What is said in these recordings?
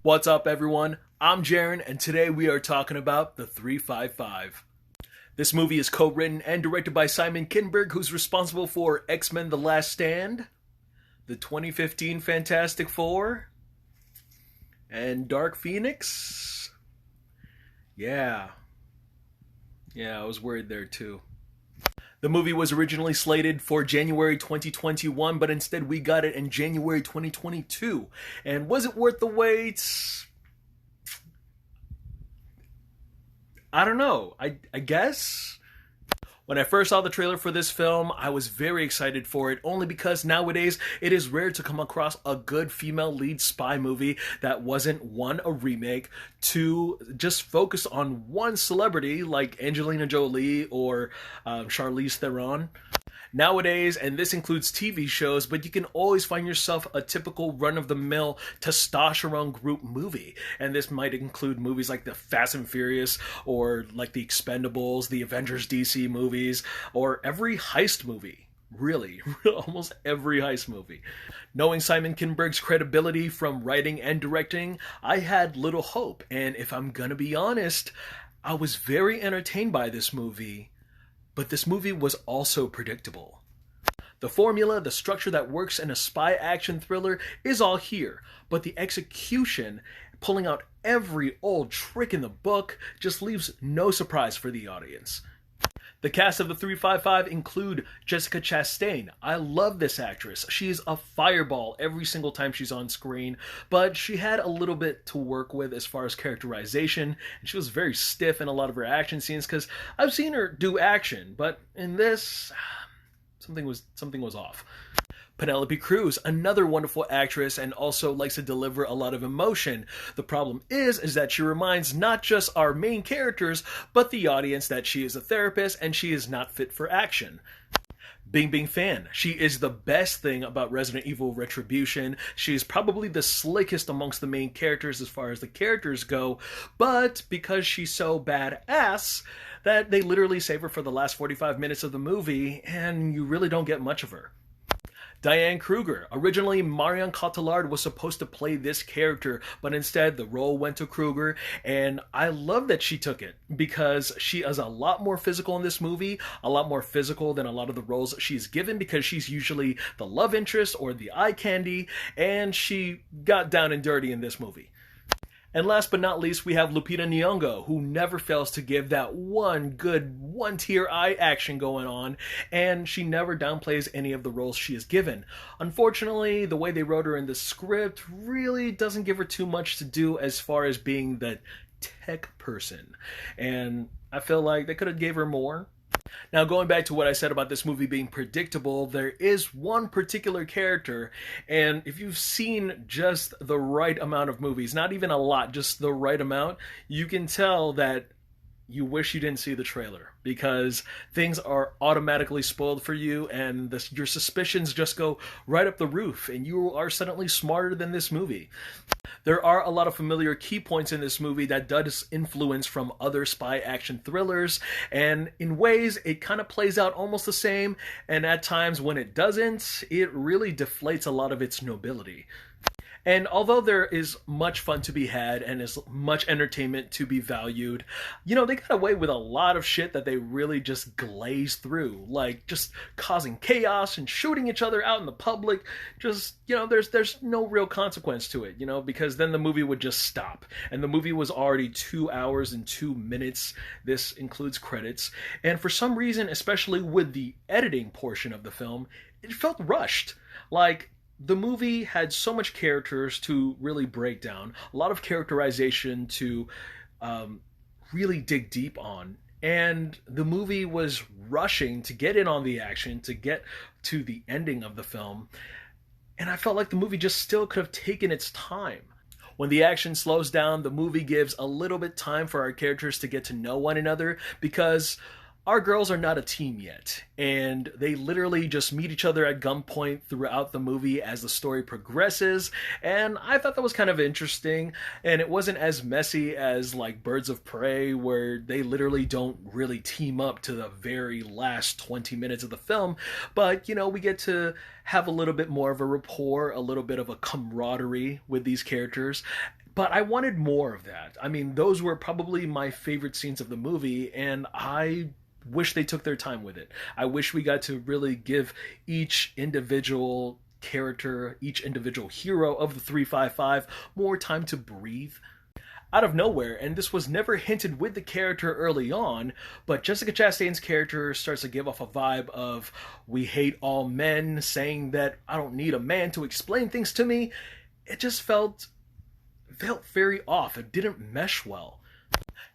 What's up, everyone? I'm Jaren, and today we are talking about The 355. This movie is co-written and directed by Simon Kinberg, who's responsible for X-Men: The Last Stand, the 2015 Fantastic Four, and Dark Phoenix. Yeah, I was worried there too. The movie was originally slated for January 2021, but instead we got it in January 2022. And was it worth the wait? I don't know. I guess? When I first saw the trailer for this film, I was very excited for it, only because nowadays it is rare to come across a good female lead spy movie that wasn't, one, a remake, two, just focus on one celebrity like Angelina Jolie or Charlize Theron. Nowadays, and this includes TV shows, but you can always find yourself a typical run-of-the-mill testosterone group movie. And this might include movies like the Fast and Furious, or like the Expendables, the Avengers DC movies, or every heist movie. Really, almost every heist movie. Knowing Simon Kinberg's credibility from writing and directing, I had little hope. And if I'm gonna be honest, I was very entertained by this movie. But this movie was also predictable. The formula, the structure that works in a spy action thriller is all here, but the execution, pulling out every old trick in the book, just leaves no surprise for the audience. The cast of the 355 include Jessica Chastain. I love this actress. She's a fireball every single time she's on screen, but she had a little bit to work with as far as characterization, and she was very stiff in a lot of her action scenes because I've seen her do action, but in this, something was off. Penelope Cruz, another wonderful actress and also likes to deliver a lot of emotion. The problem is that she reminds not just our main characters, but the audience that she is a therapist and she is not fit for action. Bing Bing Fan. She is the best thing about Resident Evil Retribution. She is probably the slickest amongst the main characters as far as the characters go, but because she's so badass that they literally save her for the last 45 minutes of the movie and you really don't get much of her. Diane Kruger. Originally, Marion Cotillard was supposed to play this character, but instead the role went to Kruger, and I love that she took it because she is a lot more physical in this movie, a lot more physical than a lot of the roles she's given because she's usually the love interest or the eye candy, and she got down and dirty in this movie. And last but not least, we have Lupita Nyong'o, who never fails to give that one good, one-tier eye action going on, and she never downplays any of the roles she is given. Unfortunately, the way they wrote her in the script really doesn't give her too much to do as far as being the tech person, and I feel like they could have gave her more. Now, going back to what I said about this movie being predictable, there is one particular character, and if you've seen just the right amount of movies, not even a lot, just the right amount, you can tell that you wish you didn't see the trailer because things are automatically spoiled for you and your suspicions just go right up the roof and you are suddenly smarter than this movie. There are a lot of familiar key points in this movie that does influence from other spy action thrillers, and in ways it kind of plays out almost the same, and at times when it doesn't, it really deflates a lot of its nobility. And although there is much fun to be had and is much entertainment to be valued, they got away with a lot of shit that they really just glaze through, like just causing chaos and shooting each other out in the public. Just, there's no real consequence to it, because then the movie would just stop. And the movie was already 2 hours and 2 minutes. This includes credits. And for some reason, especially with the editing portion of the film, it felt rushed. Like, the movie had so much characters to really break down, a lot of characterization to really dig deep on, and the movie was rushing to get in on the action, to get to the ending of the film, and I felt like the movie just still could have taken its time. When the action slows down, the movie gives a little bit time for our characters to get to know one another, because Our girls are not a team yet, and they literally just meet each other at gunpoint throughout the movie as the story progresses, and I thought that was kind of interesting, and it wasn't as messy as like Birds of Prey, where they literally don't really team up to the very last 20 minutes of the film, but we get to have a little bit more of a rapport, a little bit of a camaraderie with these characters, but I wanted more of that. I mean, those were probably my favorite scenes of the movie, and I wish they took their time with it. I wish we got to really give each individual character, each individual hero of the 355 more time to breathe. Out of nowhere, and this was never hinted with the character early on, but Jessica Chastain's character starts to give off a vibe of "we hate all men," saying that I don't need a man to explain things to me. It just felt very off. It didn't mesh well.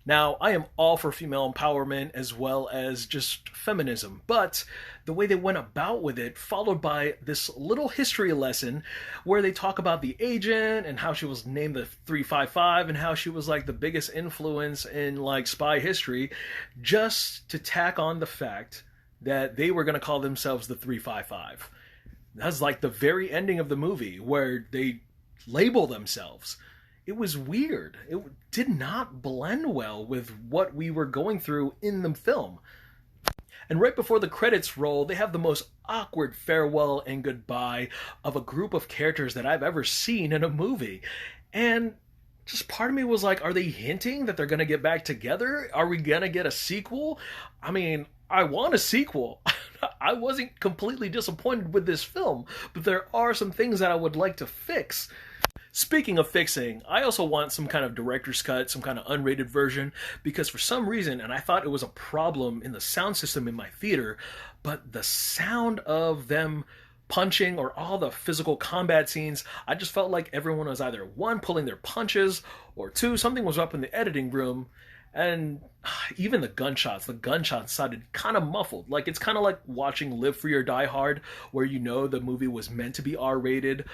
Now, I am all for female empowerment as well as just feminism, but the way they went about with it, followed by this little history lesson where they talk about the agent and how she was named the 355 and how she was like the biggest influence in like spy history, just to tack on the fact that they were going to call themselves the 355. That's like the very ending of the movie where they label themselves. It was weird. It did not blend well with what we were going through in the film. And right before the credits roll, they have the most awkward farewell and goodbye of a group of characters that I've ever seen in a movie. And just part of me was like, are they hinting that they're going to get back together? Are we going to get a sequel? I mean, I want a sequel. I wasn't completely disappointed with this film, but there are some things that I would like to fix. Speaking of fixing, I also want some kind of director's cut, some kind of unrated version, because for some reason, and I thought it was a problem in the sound system in my theater, but the sound of them punching or all the physical combat scenes, I just felt like everyone was either one, pulling their punches, or two, something was up in the editing room, and even the gunshots sounded kind of muffled. Like, it's kind of like watching Live Free or Die Hard, where the movie was meant to be R-rated,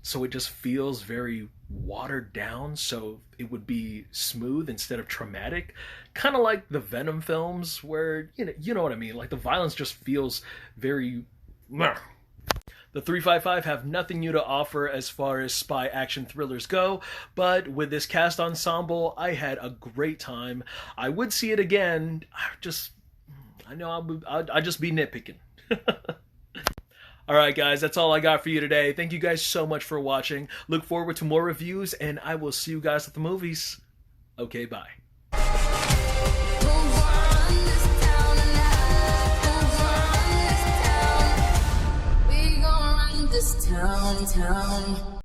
so it just feels very watered down, so it would be smooth instead of traumatic. Kind of like the Venom films where, you know what I mean, like the violence just feels very... The 355 have nothing new to offer as far as spy action thrillers go, but with this cast ensemble, I had a great time. I would see it again. I know I'd just be nitpicking. Alright guys, that's all I got for you today. Thank you guys so much for watching. Look forward to more reviews, and I will see you guys at the movies. Okay, bye. This town.